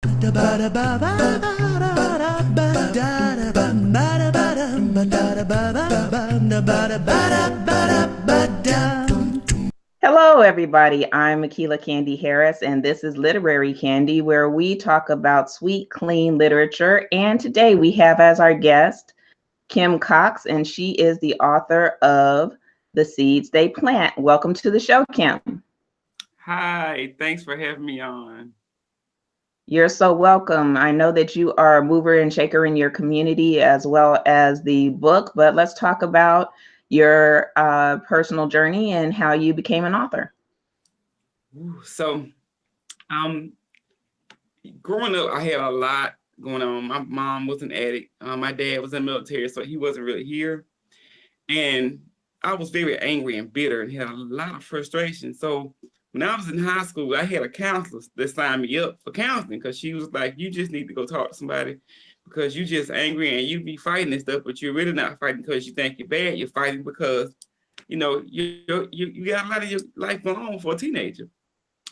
Hello, everybody. I'm Akila Candy Harris, and this is Literary Candy, where we talk about sweet, clean literature. And today we have as our guest Kim Cox, and she is the author of The Seeds They Plant. Welcome to the show, Kim. Hi, thanks for having me on. You're so welcome. I know that you are a mover and shaker in your community as well as the book, but let's talk about your personal journey and how you became an author. So, growing up, I had a lot going on. My mom was an addict. My dad was in the military, so he wasn't really here. And I was very angry and bitter and had a lot of frustration. So when I was in high school, I had a counselor that signed me up for counseling because she was like, you just need to go talk to somebody because you're just angry and you be fighting and stuff, but you're really not fighting because you think you're bad. You're fighting because, you know, you got a lot of your life going on for a teenager.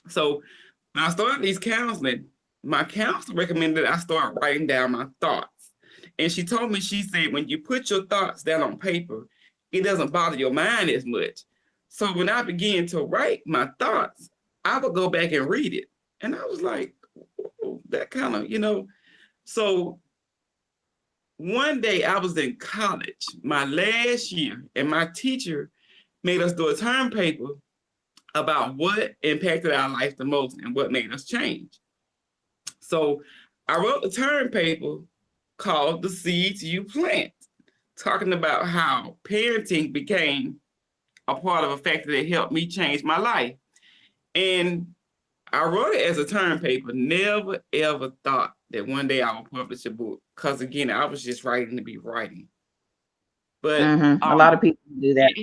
So when I started these counseling, my counselor recommended I start writing down my thoughts. And she told me, she said, when you put your thoughts down on paper, it doesn't bother your mind as much. So when I began to write my thoughts, I would go back and read it. And I was like, that kind of, So one day I was in college, my last year, and my teacher made us do a term paper about what impacted our life the most and what made us change. So I wrote a term paper called The Seeds You Plant, talking about how parenting became a part of a factor that helped me change my life. And I wrote it as a term paper, never ever thought that one day I would publish a book. Because again, I was just writing to be writing. But a lot of people do that.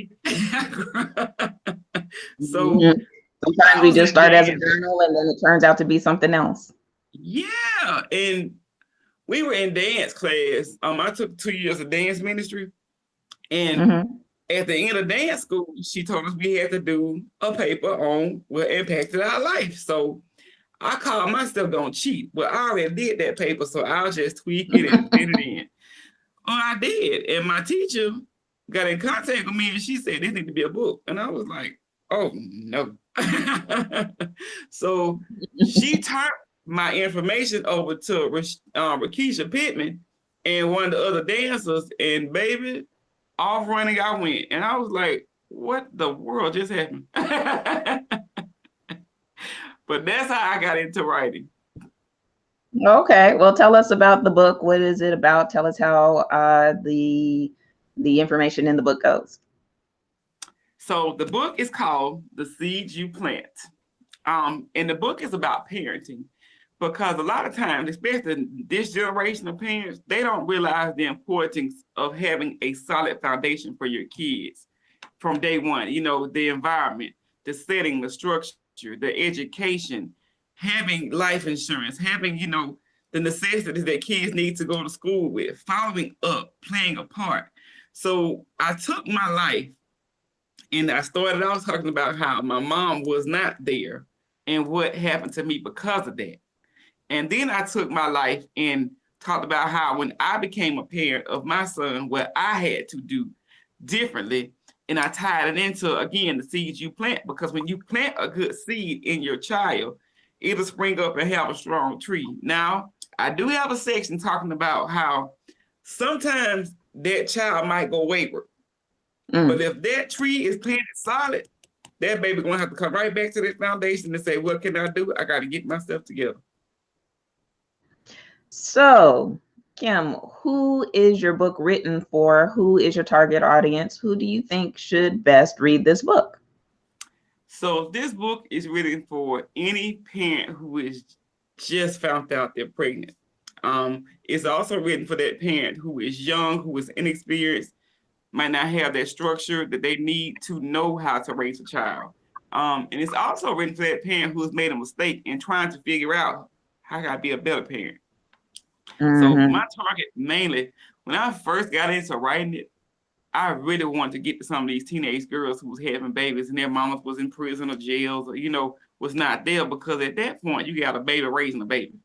So sometimes we just start as a journal and then it turns out to be something else. Yeah. And we were in dance class. I took 2 years of dance ministry. And at the end of dance school, she told us we had to do a paper on what impacted our life. So I called myself don't cheat. Well, I already did that paper, so I'll just tweak it and fit it in. Oh, I did. And my teacher got in contact with me and she said, this needs to be a book. And I was like, oh, no. So she turned my information over to Rakisha Pittman and one of the other dancers, and baby, off running I went. And I was like, what the world just happened? But that's how I got into writing. Okay, well, tell us about the book. What is it about? Tell us how the information in the book goes. So the book is called The Seeds You Plant. And the book is about parenting, because a lot of times, especially this generation of parents, they don't realize the importance of having a solid foundation for your kids from day one. You know, the environment, the setting, the structure, the education, having life insurance, having, the necessities that kids need to go to school with, following up, playing a part. So I took my life and I started out talking about how my mom was not there and what happened to me because of that. And then I took my life and talked about how when I became a parent of my son, what I had to do differently. And I tied it into, again, the seeds you plant, because when you plant a good seed in your child, it'll spring up and have a strong tree. Now, I do have a section talking about how sometimes that child might go wayward. But if that tree is planted solid, that baby gonna have to come right back to that foundation and say, what can I do? I got to get myself together. So, Kim, who is your book written for? Who is your target audience? Who do you think should best read this book? So this book is written for any parent who is just found out they're pregnant. It's also written for that parent who is young, who is inexperienced, might not have that structure that they need to know how to raise a child. And it's also written for that parent who has made a mistake and trying to figure out how can I be a better parent. So my target mainly, when I first got into writing it, I really wanted to get to some of these teenage girls who was having babies and their mamas was in prison or jails or, was not there, because at that point you got a baby raising a baby.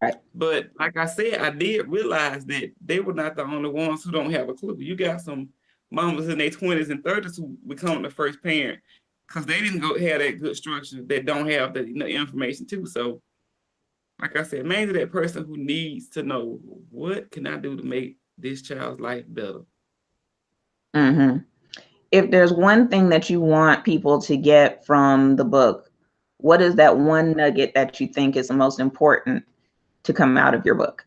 Right. But like I said, I did realize that they were not the only ones who don't have a clue. You got some mamas in their 20s and 30s who become the first parent because they didn't go have that good structure that don't have the information too. So like I said, mainly that person who needs to know what can I do to make this child's life better. Hmm. If there's one thing that you want people to get from the book, what is that one nugget that you think is the most important to come out of your book?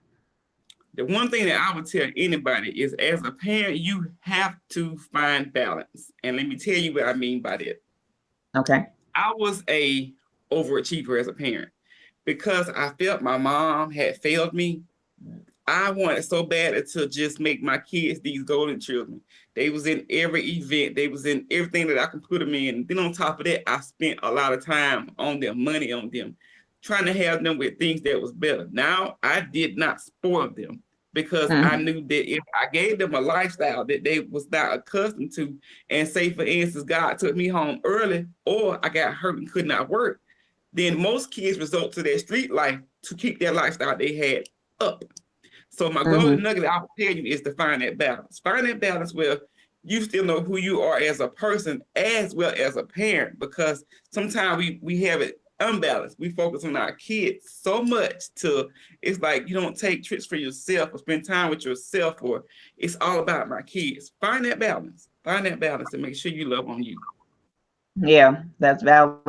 The one thing that I would tell anybody is as a parent, you have to find balance. And let me tell you what I mean by that. Okay. I was a overachiever as a parent because I felt my mom had failed me. I wanted so bad to just make my kids these golden children. They was in every event. They was in everything that I could put them in. And then on top of that, I spent a lot of time on them, money on them, trying to have them with things that was better. Now, I did not spoil them because I Hmm. knew that if I gave them a lifestyle that they was not accustomed to, and say, for instance, God took me home early or I got hurt and could not work, then most kids resort to their street life to keep their lifestyle they had up. So my golden Hmm. nugget I would tell you is to find that balance. Find that balance where you still know who you are as a person as well as a parent, because sometimes we have it unbalanced. We focus on our kids so much to it's like you don't take trips for yourself or spend time with yourself, or it's all about my kids. Find that balance. Find that balance and make sure you love on you. Yeah, that's valid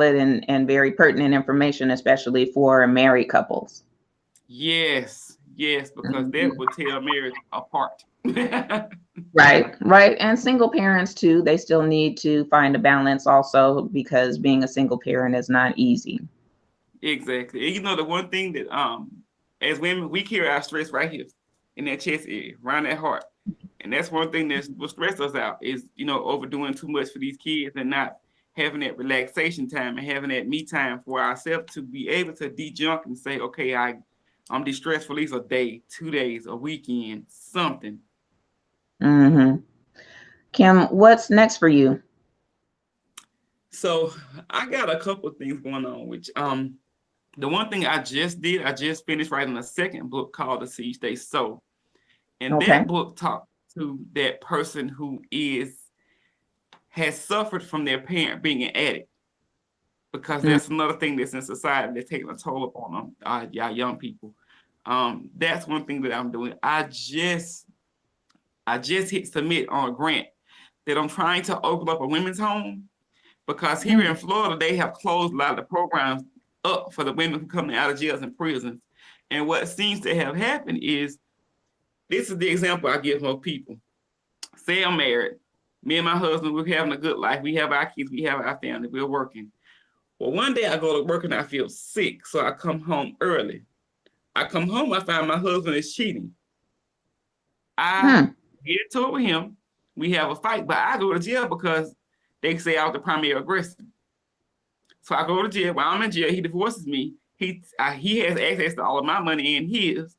and very pertinent information, especially for married couples. Yes, yes, because that Mhm. would tear marriage apart. Right, right. And single parents too, they still need to find a balance also because being a single parent is not easy. Exactly. And you know the one thing that as women we carry our stress right here in that chest area, around that heart. And that's one thing that will stress us out is, overdoing too much for these kids and not having that relaxation time and having that me time for ourselves to be able to de-junk and say, okay, I'm distressed for at least a day, 2 days, a weekend, something. Hmm. Kim, what's next for you? So I got a couple of things going on, which the one thing I just did, I just finished writing a second book called The Seeds They Sow. And that Okay. book talks to that person who has suffered from their parent being an addict, because Mm. that's another thing that's in society that's taking a toll upon them, y'all young people. That's one thing that I'm doing. I just hit submit on a grant that I'm trying to open up a women's home, because here in Mm. Florida they have closed a lot of the programs up for the women who come out of jails and prisons. And what seems to have happened is, this is the example I give most people. Say I'm married. Me and my husband, we're having a good life. We have our kids, we have our family, we're working. Well, one day I go to work and I feel sick, so I come home early. I come home, I find my husband is cheating. I Mm. get into it with him. We have a fight, but I go to jail because they say I was the primary aggressor. So I go to jail. While I'm in jail, he divorces me. He has access to all of my money and his.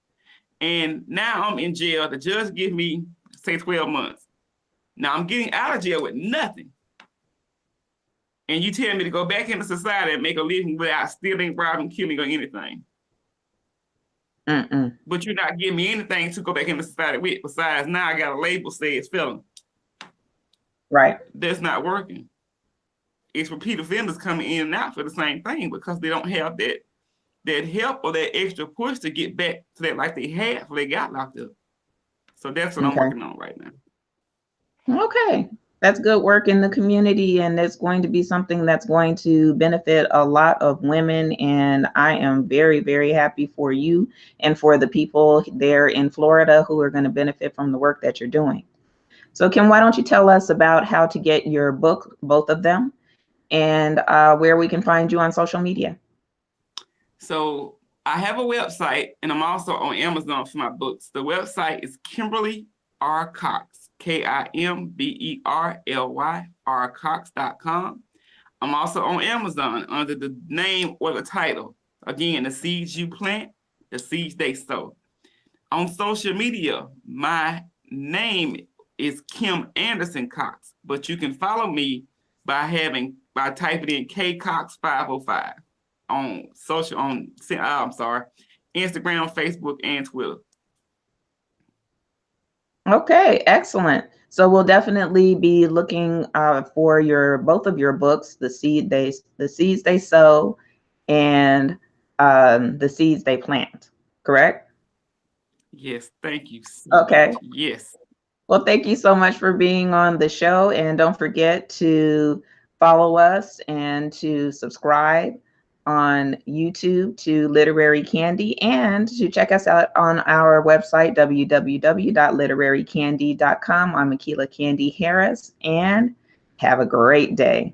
And now I'm in jail. The judge gives me, say, 12 months. Now I'm getting out of jail with nothing. And you tell me to go back into society and make a living without stealing, robbing, killing, or anything. Mm-mm. But you're not giving me anything to go back into society with. Besides, now I got a label says felon. Right. That's not working. It's repeat offenders coming in and out for the same thing because they don't have that help or that extra push to get back to that like they had before they got locked up. So that's what I'm Okay. working on right now. Okay. That's good work in the community, and it's going to be something that's going to benefit a lot of women. And I am very, very happy for you and for the people there in Florida who are going to benefit from the work that you're doing. So, Kim, why don't you tell us about how to get your book, both of them, and where we can find you on social media? So I have a website and I'm also on Amazon for my books. The website is Kimberly R. Cox, KIMBERLY, rcox.com. I'm also on Amazon under the name or the title. Again, the seeds you plant, the seeds they sow. On social media, my name is Kim Anderson Cox, but you can follow me by typing in K Cox 505 on social I'm sorry, Instagram, Facebook, and Twitter. Okay, excellent. So we'll definitely be looking for both of your books, the seeds they sow, and the seeds they plant. Correct? Yes, thank you so Okay. much. Yes. Well, thank you so much for being on the show, and don't forget to follow us and to subscribe on YouTube to Literary Candy, and to check us out on our website, www.literarycandy.com. I'm Akila Candy Harris, and have a great day.